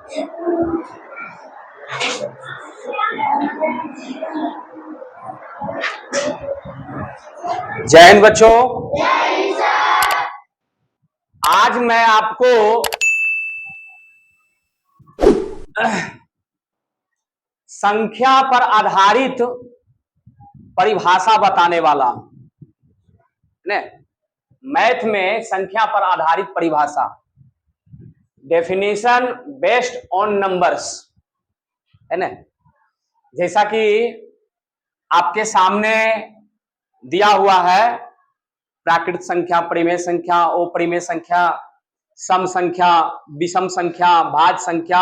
जय हिंद बच्चों। आज मैं आपको संख्या पर आधारित परिभाषा बताने वाला हूं। ने मैथ में संख्या पर आधारित परिभाषा, डेफिनेशन बेस्ड ऑन नंबर्स, है ना। जैसा कि आपके सामने दिया हुआ है, प्राकृत संख्या, परिमेय संख्या, अपरिमेय संख्या, सम संख्या, विषम संख्या, भाज्य संख्या,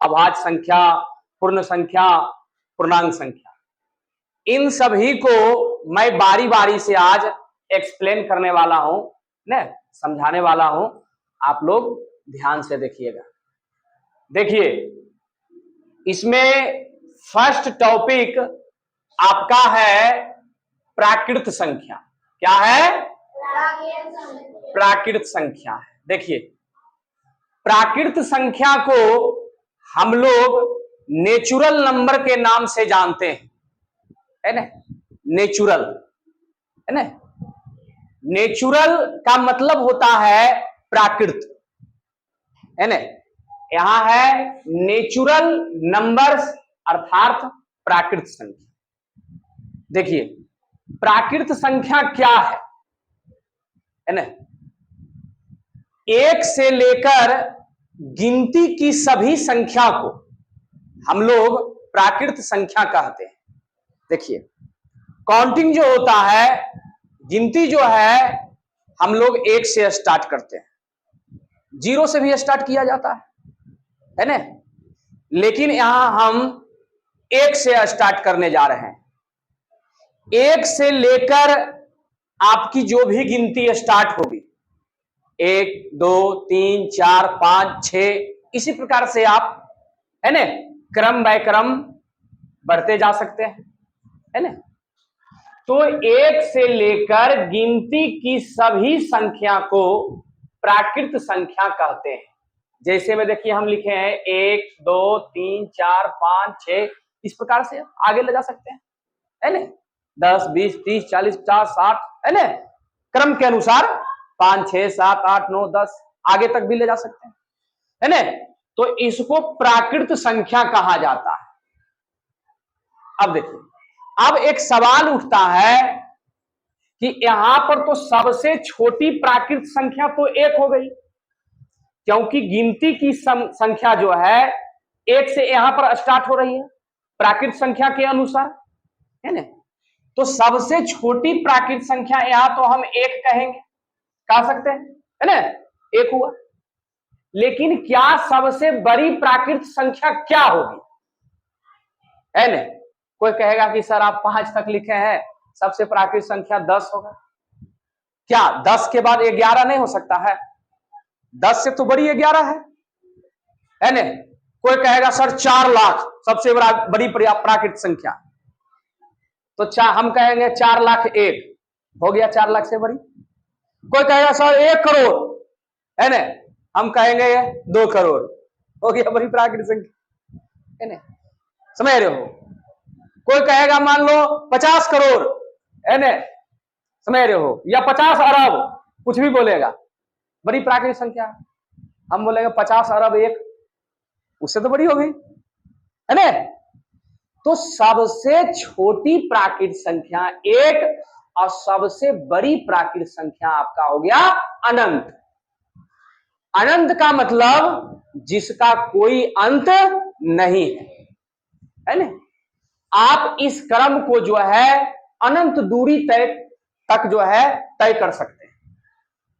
अभाज्य संख्या, पूर्ण संख्या, पूर्णांक संख्या, इन सभी को मैं बारी बारी से आज एक्सप्लेन करने वाला हूं, ने समझाने वाला हूं। आप लोग ध्यान से देखिएगा। देखिए, इसमें फर्स्ट टॉपिक आपका है प्राकृत संख्या। क्या है? प्राकृत संख्या है। देखिए, प्राकृत संख्या को हम लोग नेचुरल नंबर के नाम से जानते हैं, है ना। नेचुरल, है ना। नेचुरल का मतलब होता है प्राकृत, है ना। यहां है नेचुरल नंबर्स अर्थात प्राकृत संख्या। देखिए, प्राकृत संख्या क्या है ना। एक से लेकर गिनती की सभी संख्या को हम लोग प्राकृत संख्या कहते हैं। देखिए, काउंटिंग जो होता है, गिनती जो है, हम लोग एक से स्टार्ट करते हैं, जीरो से भी स्टार्ट किया जाता है ना। लेकिन यहां हम एक से स्टार्ट करने जा रहे हैं। एक से लेकर आपकी जो भी गिनती स्टार्ट होगी, 1 2 3 4 5 6, इसी प्रकार से आप, है ना, क्रम बाय क्रम बढ़ते जा सकते हैं, है ना। तो एक से लेकर गिनती की सभी संख्या को प्राकृत संख्या कहते हैं। जैसे में देखिए, हम लिखे हैं 1 2 3 4 5 6, इस प्रकार से आगे ले जा सकते हैं, है ना। 10 20 30 40 50 60, है ना, क्रम के अनुसार 5 6 7 8 9 10 आगे तक भी ले जा सकते हैं, है ना। तो इसको प्राकृत संख्या कहा जाता है। अब देखिए, अब एक सवाल उठता है कि यहां पर तो सबसे छोटी प्राकृत संख्या तो एक हो गई, क्योंकि गिनती की संख्या जो है एक से यहां पर स्टार्ट हो रही है प्राकृत संख्या के अनुसार, है ना। तो सबसे छोटी प्राकृत संख्या यहां तो हम एक कहेंगे, कह सकते हैं, है ना, एक हुआ। लेकिन क्या सबसे बड़ी प्राकृत संख्या क्या होगी, है ना। कोई कहेगा कि सर आप 5 तक लिखे हैं, सबसे प्राकृत संख्या 10 होगा। क्या 10 के बाद 11 नहीं हो सकता है? 10 से तो बड़ी 11 है ना। कोई कहेगा सर 4 लाख सबसे बड़ी प्राकृत संख्या, तो हम कहेंगे 4 लाख 1 हो गया, 4 लाख से बड़ी। कोई कहेगा सर 1 करोड़, है ना, हम कहेंगे 2 करोड़ हो गया बड़ी प्राकृत संख्या, है ना। समझ रहे हो? कोई कहेगा मान लो 50 करोड़, है ना, समझ रहे हो, या 50 अरब, कुछ भी बोलेगा, बड़ी प्राकृत संख्या। हम बोलेंगे 50 अरब 1, उससे तो बड़ी होगी, है ना। तो सबसे छोटी प्राकृत संख्या 1 और सबसे बड़ी प्राकृत संख्या आपका हो गया अनंत। अनंत का मतलब जिसका कोई अंत नहीं है ना। आप इस क्रम को जो है अनंत दूरी तक जो है तय कर सकते हैं।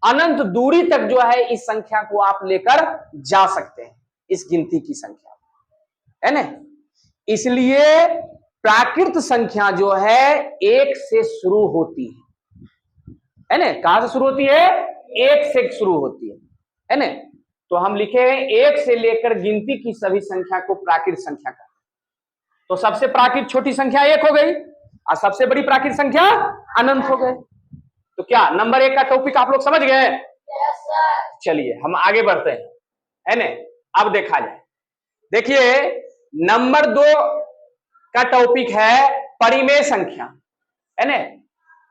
अनंत दूरी तक जो है इस संख्या को आप लेकर जा सकते हैं, इस गिनती की संख्या, है ना। इसलिए प्राकृत संख्या जो है 1 से शुरू होती है ना। कहां से शुरू होती है? 1 से शुरू होती है ना। तो हम लिखे हैं 1 से लेकर गिनती की सभी संख्या को प्राकृत संख्या कहते हैं। तो सबसे प्राकृत छोटी संख्या 1 हो गई और सबसे बड़ी प्राकृत संख्या अनंत हो गए। तो क्या नंबर 1 का टॉपिक आप लोग समझ गए? चलिए हम आगे बढ़ते हैं, है ना। अब देखा जाए, देखिए नंबर 2 का टॉपिक है परिमेय संख्या, है ना।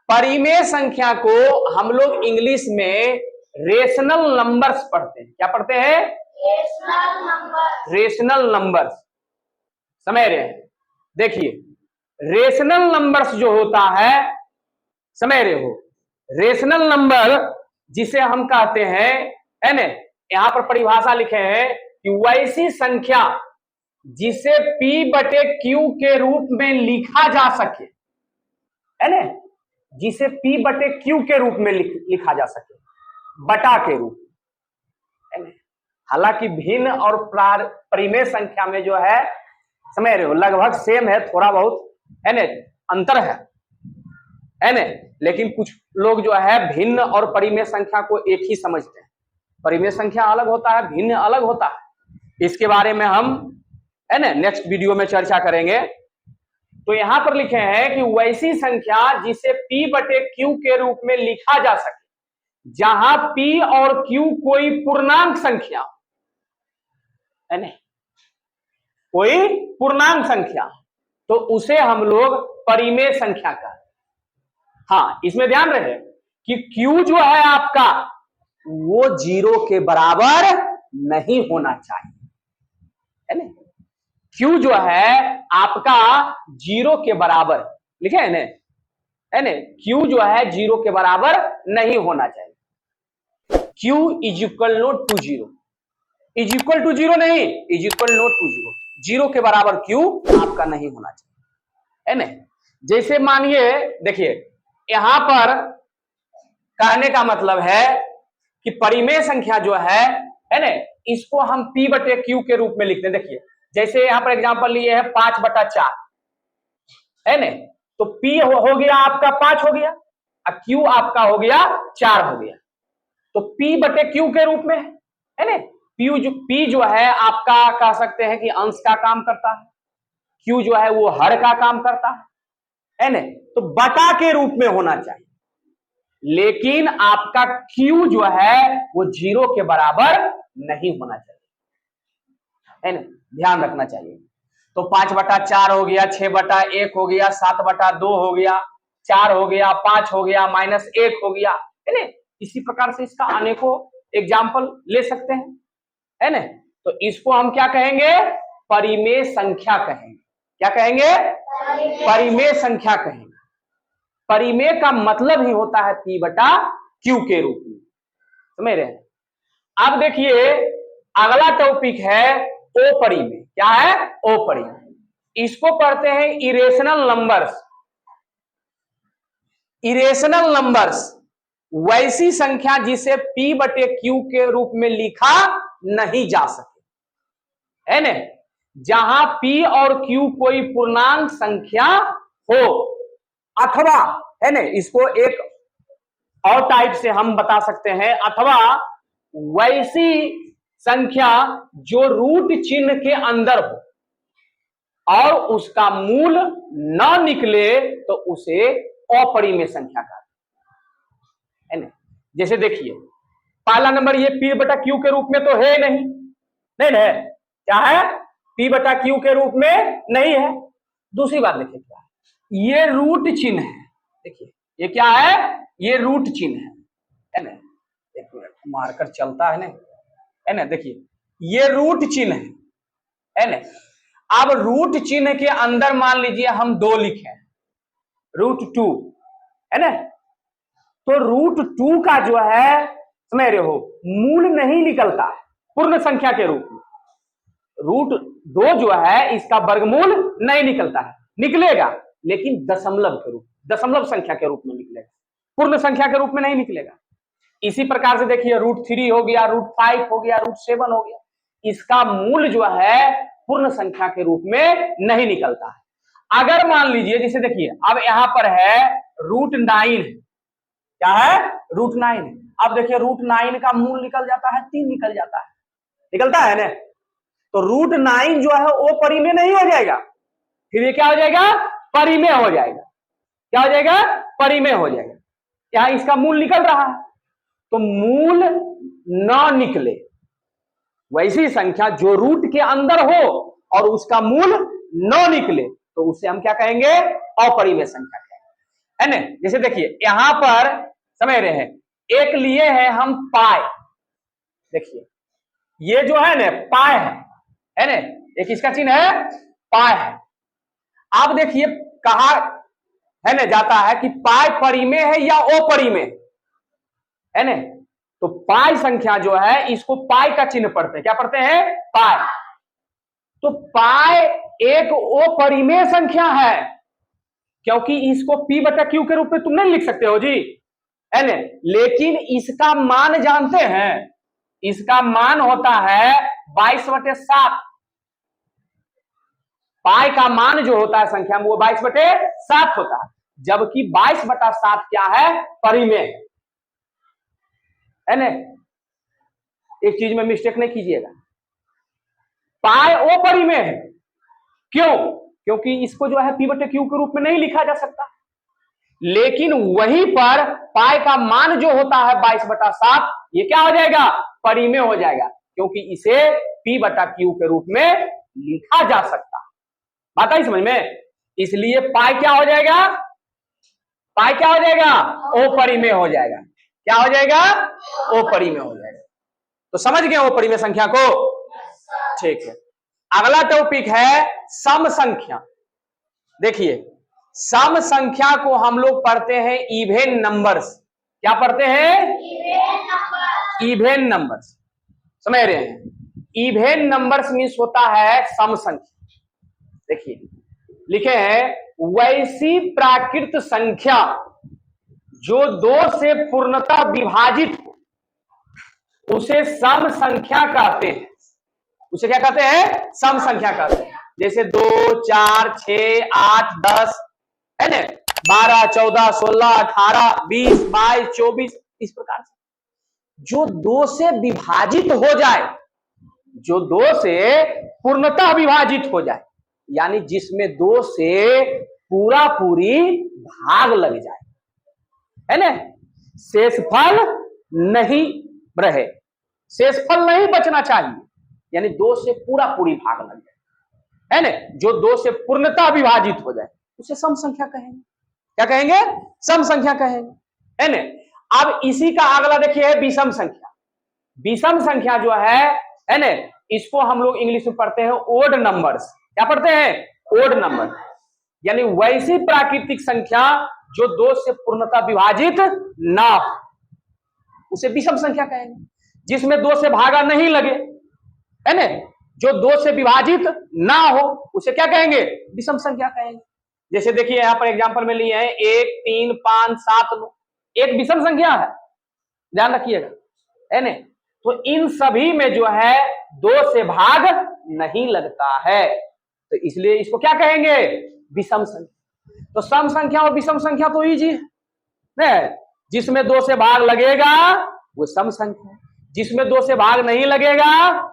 परिमेय संख्या को हम लोग इंग्लिश में रेशनल नंबर्स पढ़ते हैं। क्या पढ़ते हैं? Rational numbers. समझ रहे हैं? देखिए रेशनल नंबर्स जो होता है, समझ रहे हो, रेशनल नंबर जिसे हम कहते हैं, है ना, यहां पर परिभाषा लिखे हैं कि वैसी संख्या जिसे P बटे Q के रूप में लिखा जा सके, है ना, जिसे P बटे Q के रूप में लिखा जा सके, बटा के रूप, है ना। हालांकि भिन्न और परिमेय संख्या में जो है, समझ रहे हो, लगभग सेम है, थोड़ा बहुत, है ना, अंतर है ना, लेकिन कुछ लोग जो है भिन्न और परिमेय संख्या को एक ही समझते हैं। परिमेय संख्या अलग होता है, भिन्न अलग होता है। इसके बारे में हम, है ना, नेक्स्ट वीडियो में चर्चा करेंगे। तो यहां पर लिखे हैं कि वैसी संख्या जिसे P बटे Q के रूप में लिखा जा सके, जहां P और Q कोई पूर्णांक संख्या, है ना, कोई पूर्णांक संख्या, तो उसे हम लोग परिमेय संख्या कहते हैं। हाँ, इसमें ध्यान रहे कि Q जो है आपका वो 0 के बराबर नहीं होना चाहिए, है ना। Q जो है आपका 0 के बराबर, लिखे है ना, है ना, Q जो है 0 के बराबर नहीं होना चाहिए। Q is equal not to 0, is equal to 0 नहीं, इज इक्वल नॉट टू 0, 0 के बराबर Q आपका नहीं होना चाहिए, है ना। जैसे मानिए, देखिए यहां पर कहने का मतलब है कि परिमेय संख्या जो है ना, इसको हम P बटे Q के रूप में लिखते हैं। देखिए जैसे यहां पर एग्जांपल लिए है 5 बटा 4, है ना, तो P हो गया आपका 5 हो गया और Q आपका हो गया 4 हो गया, तो P बटे Q के रूप में, है ना। P जो है आपका कह सकते हैं कि अंश का काम करता है, Q जो है वो हर का काम करता है ना, तो बटा के रूप में होना चाहिए। लेकिन आपका Q जो है वो 0 के बराबर नहीं होना चाहिए, है ना, ध्यान रखना चाहिए। तो 5 बटा 4 हो गया, 6 बटा 1 हो गया, 7 बटा 2 हो गया, 4 हो गया, 5 हो गया, -1 हो गया, है ना। इसी प्रकार से इसका अनेकों एग्जाम्पल ले सकते हैं, है ना। तो इसको हम क्या कहेंगे? परिमेय संख्या कहेंगे। क्या कहेंगे? परिमेय संख्या कहेंगे। परिमेय का मतलब ही होता है P बटा Q के रूप में, समझ रहे हैं। अब देखिए अगला टॉपिक है अपरिमेय। क्या है? अपरिमेय। इसको पढ़ते हैं इरेशनल नंबर्स। इरेशनल नंबर्स वैसी संख्या जिसे P बटे Q के रूप में लिखा नहीं जा सके, है ना, जहां P और Q कोई पूर्णांक संख्या हो, अथवा, है ना, इसको एक और टाइप से हम बता सकते हैं, अथवा वैसी संख्या जो रूट चिन्ह के अंदर हो और उसका मूल न निकले तो उसे अपरिमेय संख्या कहते हैं, है ना। जैसे देखिए पहला नंबर ये P बटा Q के रूप में तो है नहीं, नहीं है, क्या है? P बटा Q के रूप में नहीं है। दूसरी बात देखिए क्या है, ये रूट चिन्ह है। देखिए ये क्या है? ये रूट चिन्ह है ना। एक मिनट, मार्कर चलता है ना, है ना। देखिए ये रूट चिन्ह है ना। अब रूट चिन्ह के अंदर मान लीजिए हम 2 लिखे, √2, है ना, तो √2 का जो है, समझ रहे हो, मूल नहीं निकलता है पूर्ण संख्या के रूप में। √2 जो है इसका वर्गमूल नहीं निकलता है, निकलेगा लेकिन दशमलव के रूप, दशमलव संख्या के रूप में निकलेगा, पूर्ण संख्या के रूप में नहीं निकलेगा। इसी प्रकार से देखिए √3 हो गया, √5 हो गया, √7 हो गया, इसका मूल जो है पूर्ण संख्या के रूप में नहीं निकलता है। अगर मान लीजिए जैसे देखिए अब यहां पर है √9, क्या है? √9। अब देखिए √9 का मूल निकल जाता है 3 निकल जाता है, निकलता है ना, तो √9 जो है वो परिमेय नहीं हो जाएगा, फिर ये क्या हो जाएगा? परिमेय हो जाएगा। क्या हो जाएगा? परिमेय हो जाएगा। यहां इसका मूल निकल रहा है, तो मूल न निकले, वैसी संख्या जो रूट के अंदर हो और उसका मूल 9 निकले तो उसे हम क्या कहेंगे, अपरिमेय संख्या कहेंगे, है ना। जैसे देखिए यहां पर समझ रहे हैं, एक लिए है हम पाई, देखिए ये जो है ना पाई है ना, एक इसका चिन्ह है पाई है। अब देखिए कहा है ना जाता है कि पाई परिमेय है या अपरिमेय है ना, तो पाई संख्या जो है इसको पाई का चिन्ह पढ़ते हैं, क्या पढ़ते हैं, पाई। तो पाई एक अपरिमेय संख्या है, क्योंकि इसको P बटा Q के रूप में तुम नहीं लिख सकते हो जी, है ना, लेकिन इसका मान जानते हैं, इसका मान होता है 22/7। पाई का मान जो होता है संख्या में वो 22/7 होता है, जबकि 22/7 क्या है, परिमेय है ना। एक चीज में मिस्टेक नहीं कीजिएगा, पाई अपरिमेय है, क्यों, क्योंकि इसको जो है P बटे Q के रूप में नहीं लिखा जा सकता, लेकिन वहीं पर पाई का मान जो होता है 22/7 ये क्या हो जाएगा, परिमेय हो जाएगा, क्योंकि इसे P बटा Q के रूप में लिखा जा सकता। बात आई समझ में, इसलिए पाई क्या हो जाएगा, पाई क्या हो जाएगा, अपरिमेय हो जाएगा, क्या हो जाएगा, अपरिमेय हो जाएगा। तो समझ गए अपरिमेय संख्या को, ठीक है। अगला टॉपिक है सम संख्या। देखिए सम संख्या को हम लोग पढ़ते हैं इवेन नंबर्स, क्या पढ़ते हैं, इवेन नंबर्स, समझ रहे हैं, इवेन नंबर्स मीन्स होता है सम संख्या। देखिए लिखे हैं वैसी प्राकृत संख्या जो 2 से पूर्णतः विभाजित हो उसे सम संख्या कहते हैं, उसे क्या कहते हैं, सम संख्या कहते हैं। जैसे 2, 4, 6, 8, 10 है ना, 12, 14, 16, 18, 20, 22, 24, इस प्रकार से जो 2 से विभाजित हो जाए, जो 2 से पूर्णतः विभाजित हो जाए, यानी जिसमें 2 से पूरा पूरी भाग लग जाए, है ना, शेषफल नहीं रहे, शेषफल नहीं बचना चाहिए, यानी 2 से पूरा पूरी भाग लग जाए, है ना, जो 2 से पूर्णतः विभाजित हो जाए उसे सम संख्या कहेंगे, क्या कहेंगे, सम संख्या कहेंगे, है ना। अब इसी का अगला देखिए है विषम संख्या। विषम संख्या जो है ना, इसको हम लोग इंग्लिश में पढ़ते हैं ओड नंबर्स, क्या पढ़ते हैं, ओड नंबर, यानी वैसी प्राकृतिक संख्या जो 2 से पूर्णतः विभाजित ना हो उसे विषम संख्या कहेंगे, जिसमें 2 से भागा नहीं लगे, है ना, जो 2 से विभाजित ना हो उसे क्या कहेंगे, विषम संख्या कहेंगे। जैसे देखिए यहां पर एग्जांपल में लिए हैं 1, 3, 5, 7, 9, एक विषम संख्या है, ध्यान रखिएगा, है ना। तो इन सभी में जो है 2 से भाग नहीं लगता है, तो इसलिए इसको क्या कहेंगे, विषम संख्या। तो सम संख्या और विषम संख्या तो इजी है, जिसमें 2 से भाग लगेगा वो सम संख्या, जिसमें 2 से भाग नहीं लगेगा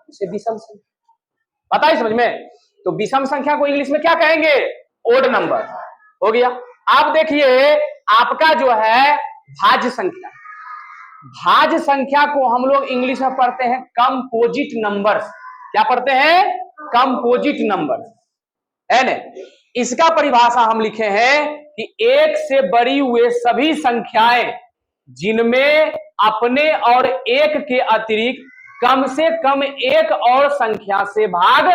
उसे विषम संख्या। पता है समझ में, तो विषम संख्या को इंग्लिश में क्या कहेंगे, ओड नंबर, हो गया। आप देखिए आपका जो है भाज्य संख्या, भाज्य संख्या को हम लोग इंग्लिश में पढ़ते हैं कंपोजिट नंबर्स, क्या पढ़ते हैं, कंपोजिट नंबर्स, है ना। इसका परिभाषा हम लिखे हैं कि 1 से बड़ी हुए सभी संख्याएं जिनमें अपने और 1 के अतिरिक्त कम से कम एक और संख्या से भाग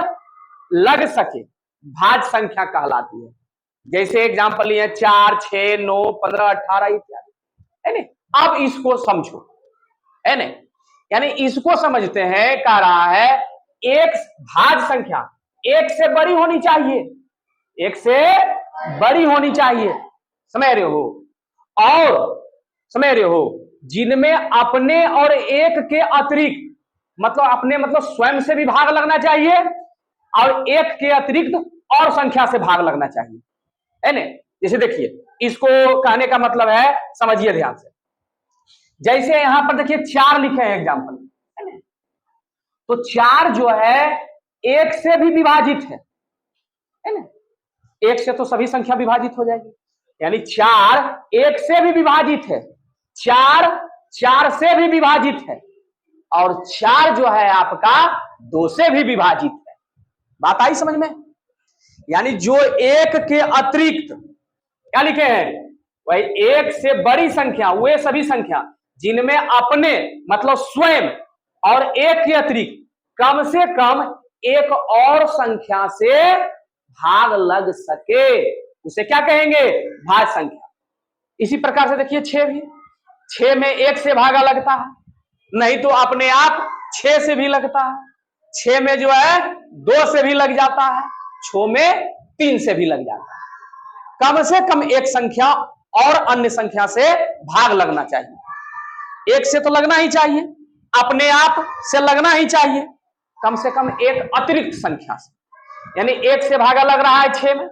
लग सके भाज्य संख्या कहलाती है। जैसे एग्जांपल लिए 4, 6, 9, 15, 18 इत्यादि, है ना। अब इसको समझो, है ना, यानी इसको समझते हैं, कह रहा है एक भाज्य संख्या 1 से बड़ी होनी चाहिए, 1 से बड़ी होनी चाहिए, समझ रहे हो, और समझ रहे हो जिनमें अपने और 1 के अतिरिक्त, मतलब अपने मतलब स्वयं से भी भाग लगना चाहिए और 1 के अतिरिक्त और संख्या से भाग लगना चाहिए, है ना। जैसे देखिए इसको कहने का मतलब है, समझिए ध्यान से, जैसे यहां पर देखिए 4 लिखे हैं एग्जांपल, है ना, तो 4 जो है 1 से भी विभाजित है ना, 1 से तो सभी संख्या विभाजित हो जाएगी, यानी 4 1 से भी विभाजित है, 4 4 से भी विभाजित है, और 4 जो है आपका 2 से भी विभाजित है। बात आई समझ में? यानी जो 1 के अतिरिक्त क्या लिखे हैं, वही 1 से बड़ी संख्या, वे सभी संख्या जिनमें अपने मतलब स्वयं और 1 के अतिरिक्त कम से कम एक और संख्या से भाग लग सके, उसे क्या कहेंगे, भाज्य संख्या। इसी प्रकार से देखिए 6 भी, 6 में 1 से भागा लगता है, नहीं तो अपने आप 6 से भी लगता है, 6 में जो है 2 से भी लग जाता है, 6 में 3 से भी लग जाता है। कम से कम एक संख्या और अन्य संख्या से भाग लगना चाहिए। 1 से तो लगना ही चाहिए, अपने आप से लगना ही चाहिए, कम से कम एक अतिरिक्त संख्या से। यानी 1 से भागा लग रहा है 6 में,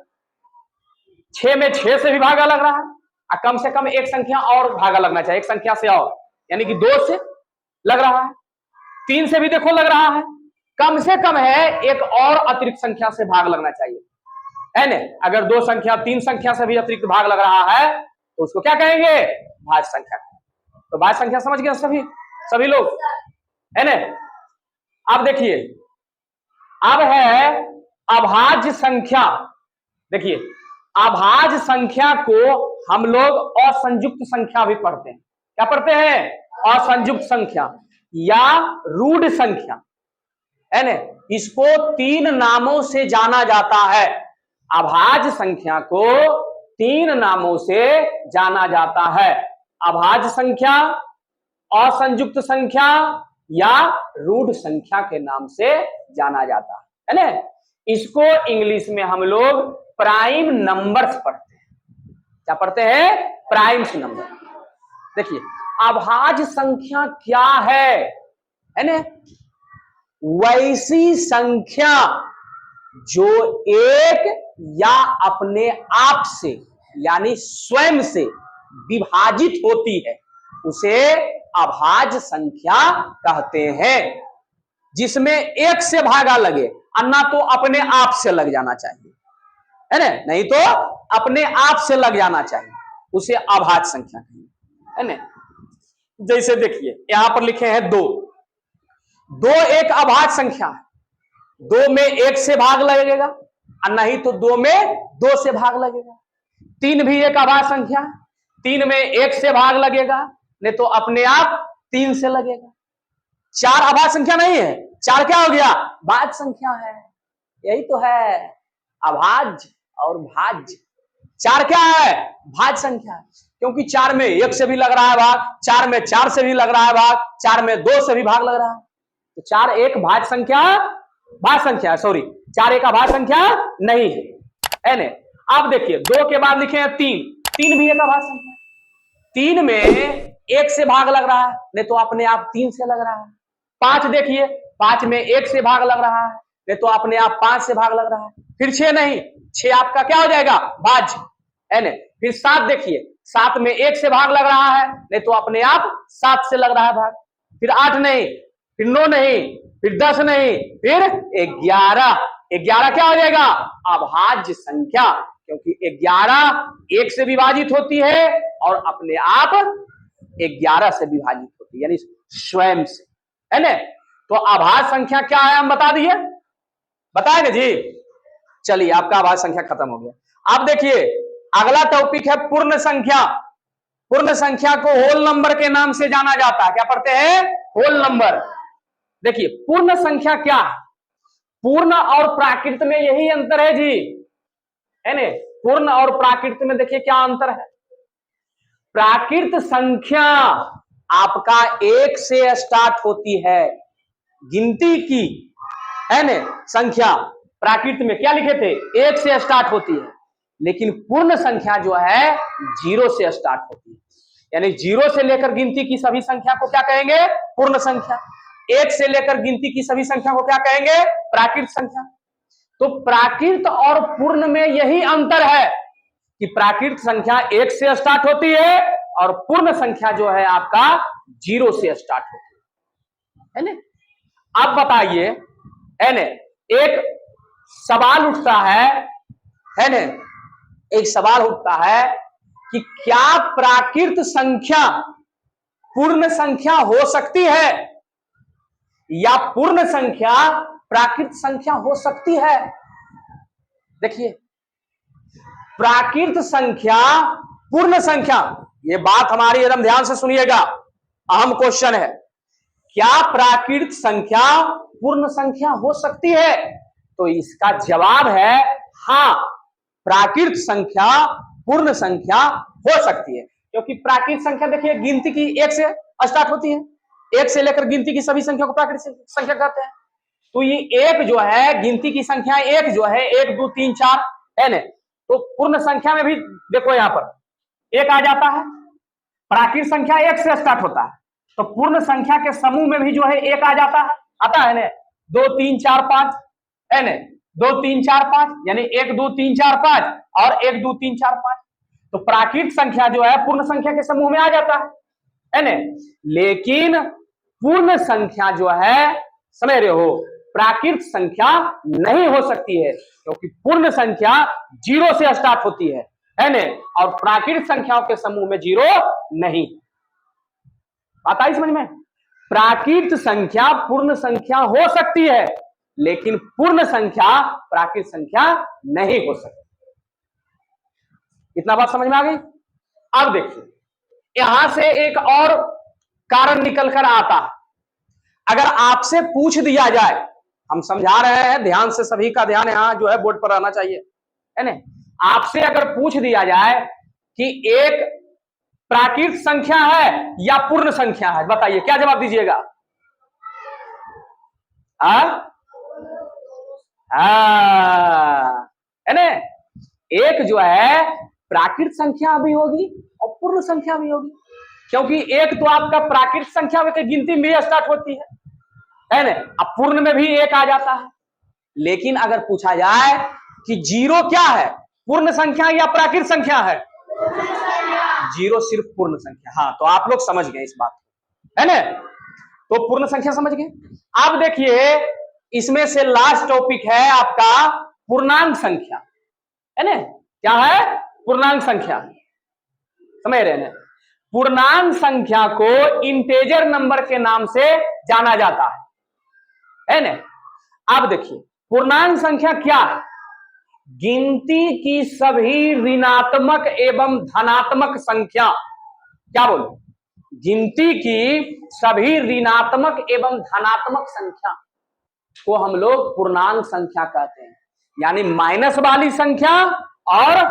6 में 6 से भी भागा लग रहा है, और कम से कम एक संख्या और भागा लगना चाहिए, एक संख्या से और, यानी कि 2 से लग रहा है, 3 से भी देखो लग रहा है, कम से कम है एक और अतिरिक्त संख्या से भाग लगना चाहिए, है ना। अगर 2 संख्या 3 संख्या से भी अतिरिक्त भाग लग रहा है तो उसको क्या कहेंगे, भाज्य संख्या। तो भाज्य संख्या समझ गए सभी लोग, है ना। अब देखिए, अब है अभाज्य संख्या। देखिए, अभाज्य संख्या को हम लोग असंयुक्त संख्या भी पढ़ते हैं। क्या पढ़ते हैं, असंयुक्त संख्या या रूढ़ संख्या, है ना। इसको 3 नामों से जाना जाता है। अभाज्य संख्या को 3 नामों से जाना जाता है, अभाज्य संख्या, असंयुक्त संख्या या रूढ़ संख्या के नाम से जाना जाता है ना। इसको इंग्लिश में हम लोग प्राइम नंबर्स पढ़ते हैं। क्या पढ़ते हैं, प्राइम्स नंबर। देखिए, अभाज्य संख्या क्या है ना, वैसी संख्या जो एक या अपने आप से यानी स्वयं से विभाजित होती है, उसे अभाज्य संख्या कहते हैं। जिसमें 1 से भागा लगे, अन्ना तो अपने आप से लग जाना चाहिए, है ना, नहीं तो अपने आप से लग जाना चाहिए, उसे अभाज्य संख्या कहेंगे, है ना। जैसे देखिए यहां पर लिखे हैं 2 एक अभाज्य संख्या है, 2 में 1 से भाग लगेगा, और नहीं तो 2 में 2 से भाग लगेगा। 3 भी एक अभाज्य संख्या, 3 में 1 से भाग लगेगा, नहीं तो अपने आप 3 से लगेगा। 4 अभाज्य संख्या नहीं है, 4 क्या हो गया, भाज्य संख्या है। यही तो है अभाज्य और भाज्य। 4 क्या है, भाज्य संख्या है, क्योंकि 4 में 1 से भी लग रहा है भाग, 4 में 4 से भी लग रहा है भाग, 4 में 2 से भी भाग लग रहा है, तो 4 एक भाज्य संख्या, भाज्य संख्या, सॉरी 4 एक अभाज्य संख्या नहीं है ना। अब देखिए 2 के बाद लिखे हैं 3 भी एक अभाज्य संख्या, 3 में 1 से भाग लग रहा है, नहीं तो अपने आप 3 से लग रहा है। 5 देखिए, 5 में 1 से भाग लग रहा है, नहीं तो अपने आप 5 से भाग लग रहा है। फिर 6 नहीं, 6 आपका क्या हो जाएगा, भाज्य, है ना। फिर 7 देखिए, 7 में 1 से भाग लग रहा है, नहीं तो अपने आप 7 से लग रहा है भाग। फिर 8 नहीं, फिर 9 नहीं, फिर 10 नहीं, फिर 11 क्या हो जाएगा, अभाज्य संख्या, क्योंकि 11 1 से विभाजित होती है और अपने आप 11 से विभाजित होती है, यानी स्वयं से, है ना। तो अभाज्य संख्या क्या है, हम बता दिए, बताएंगे जी। चलिए, आपका अभाज्य संख्या खत्म हो गया। अब देखिए अगला टॉपिक है पूर्ण संख्या। पूर्ण संख्या को होल नंबर के नाम से जाना जाता है। क्या पढ़ते हैं, होल नंबर। देखिए पूर्ण संख्या क्या है, पूर्ण और प्राकृत में यही अंतर है जी, है ना। पूर्ण और प्राकृत में देखिए क्या अंतर है। प्राकृत संख्या आपका 1 से स्टार्ट होती है, गिनती की, है ना, संख्या प्राकृत में क्या लिखे थे, 1 से स्टार्ट होती है, लेकिन पूर्ण संख्या जो है 0 से स्टार्ट होती है। यानी 0 से लेकर गिनती की सभी संख्या को क्या कहेंगे, पूर्ण संख्या। 1 से लेकर गिनती की सभी संख्या को क्या कहेंगे, प्राकृत संख्या। तो प्राकृत और पूर्ण में यही अंतर है कि प्राकृत संख्या 1 से स्टार्ट होती है और पूर्ण संख्या जो है आपका 0 से स्टार्ट होती है ना। अब बताइए, है ना, एक सवाल उठता है ना, एक सवाल उठता है कि क्या प्राकृत संख्या पूर्ण संख्या हो सकती है। या पूर्ण संख्या प्राकृत संख्या हो सकती है? देखिए, प्राकृत संख्या पूर्ण संख्या, ये बात हमारी एकदम ध्यान से सुनिएगा, अहम क्वेश्चन है। क्या प्राकृत संख्या पूर्ण संख्या हो सकती है? तो इसका जवाब है हां, प्राकृत संख्या पूर्ण संख्या हो सकती है। क्योंकि प्राकृत संख्या देखिए, गिनती की एक से स्टार्ट होती है, एक से लेकर गिनती की सभी संख्या को प्राकृत संख्या कहते हैं। तो ये एक जो है, गिनती की संख्या एक जो है, 1 2 3 4 है ना, तो पूर्ण संख्या में भी देखो यहां पर एक आ जाता है। प्राकृत संख्या एक से स्टार्ट होता है, तो पूर्ण संख्या के समूह में भी जो है एक आ जाता है, आता है ना, 2 3 4 5 है ना, 2 3 4 5 यानी 1 2 3 4 5 और 1 2 3 4 5। तो प्राकृत संख्या जो है पूर्ण संख्या के समूह में आ जाता है ना। लेकिन पूर्ण संख्या जो है, समझ रहे हो, प्राकृत संख्या नहीं हो सकती है, क्योंकि पूर्ण संख्या 0 से स्टार्ट होती है ना, और प्राकृत संख्याओं के समूह में 0 नहीं। बात आई समझ में? प्राकृत संख्या पूर्ण संख्या हो सकती है, लेकिन पूर्ण संख्या प्राकृत संख्या नहीं हो सकती। इतना बात समझ में आ गई? अब देखिए, यहां से एक और कारण निकल कर आता है। अगर आपसे पूछ दिया जाए, हम समझा रहे हैं, ध्यान से, सभी का ध्यान यहां जो है बोर्ड पर रहना चाहिए, है ना। आपसे अगर पूछ दिया जाए कि एक प्राकृत संख्या है या पूर्ण संख्या है, बताइए क्या जवाब दीजिएगा? है ना, एक जो है प्राकृत संख्या भी होगी और पूर्ण संख्या भी होगी, क्योंकि एक तो आपका प्राकृत संख्या की गिनती में स्टार्ट होती है ना, अब पूर्ण में भी एक आ जाता है। लेकिन अगर पूछा जाए कि 0 क्या है, पूर्ण संख्या या प्राकृत संख्या है? 0 सिर्फ पूर्ण संख्या। हाँ, तो आप लोग समझ गए इस बात को, है ना, तो पूर्ण संख्या समझ गए। अब देखिए, इसमें से लास्ट टॉपिक है आपका पूर्णांक संख्या, है ना। क्या है? पूर्णांक संख्या, समझ रहे हैं? पूर्णांक संख्या को इंटेजर नंबर के नाम से जाना जाता है ना। अब देखिए, पूर्णांक संख्या क्या है? गिनती की सभी ऋणात्मक एवं धनात्मक संख्या, क्या बोलो, गिनती की सभी ऋणात्मक एवं धनात्मक संख्या को हम लोग पूर्णांक संख्या कहते हैं। यानी माइनस वाली संख्या और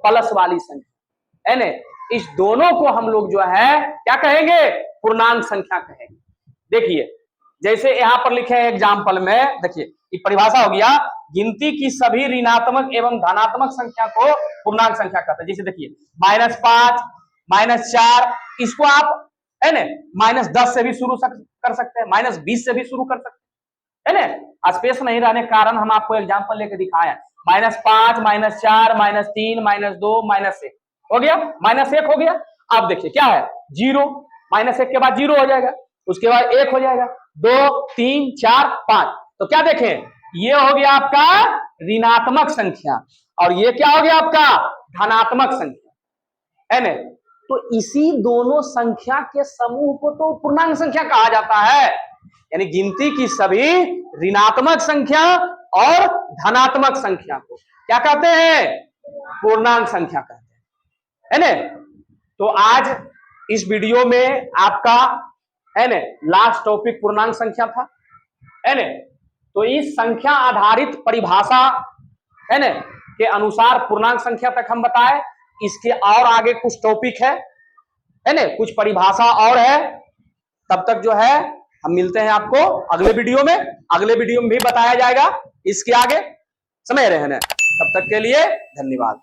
प्लस वाली संख्या, है ना, इस दोनों को हम लोग जो है क्या कहेंगे? पूर्णांक संख्या कहेंगे। देखिए, जैसे यहां पर लिखे हैं एग्जाम्पल में, देखिए ये परिभाषा हो गया, गिनती की सभी ऋणात्मक एवं धनात्मक संख्या को पूर्णांक संख्या कहते हैं। जैसे देखिए, -5, -4, इसको आप, है ना, -10 से भी शुरू कर सकते हैं, -20 से भी शुरू कर सकते हैं, है ना। स्पेस नहीं रहने के कारण हम आपको एग्जाम्पल लेके दिखाए हैं। -5, -4, -3, -2, -1 हो गया, -1 हो गया। अब देखिए क्या है? 0, -1 के बाद 0 हो जाएगा, उसके बाद 1 हो जाएगा, 2 3 4 5। तो क्या देखें, ये हो गया आपका ऋणात्मक संख्या और ये क्या हो गया आपका धनात्मक संख्या, है ना। तो इसी दोनों संख्या के समूह को तो पूर्णांक संख्या कहा जाता है। यानी गिनती की सभी ऋणात्मक संख्या और धनात्मक संख्या को क्या कहते हैं? पूर्णांक संख्या कहते हैं, है ना। तो आज इस वीडियो में आपका, है ना, लास्ट टॉपिक पूर्णांक संख्या था, है ना। तो इस संख्या आधारित परिभाषा, है ना, के अनुसार पूर्णांक संख्या तक हम बताए। इसके और आगे कुछ टॉपिक है ना, कुछ परिभाषा और है। तब तक जो है हम मिलते हैं आपको अगले वीडियो में। अगले वीडियो में भी बताया जाएगा इसके आगे, समझ रहे हैं ना। तब तक के लिए धन्यवाद।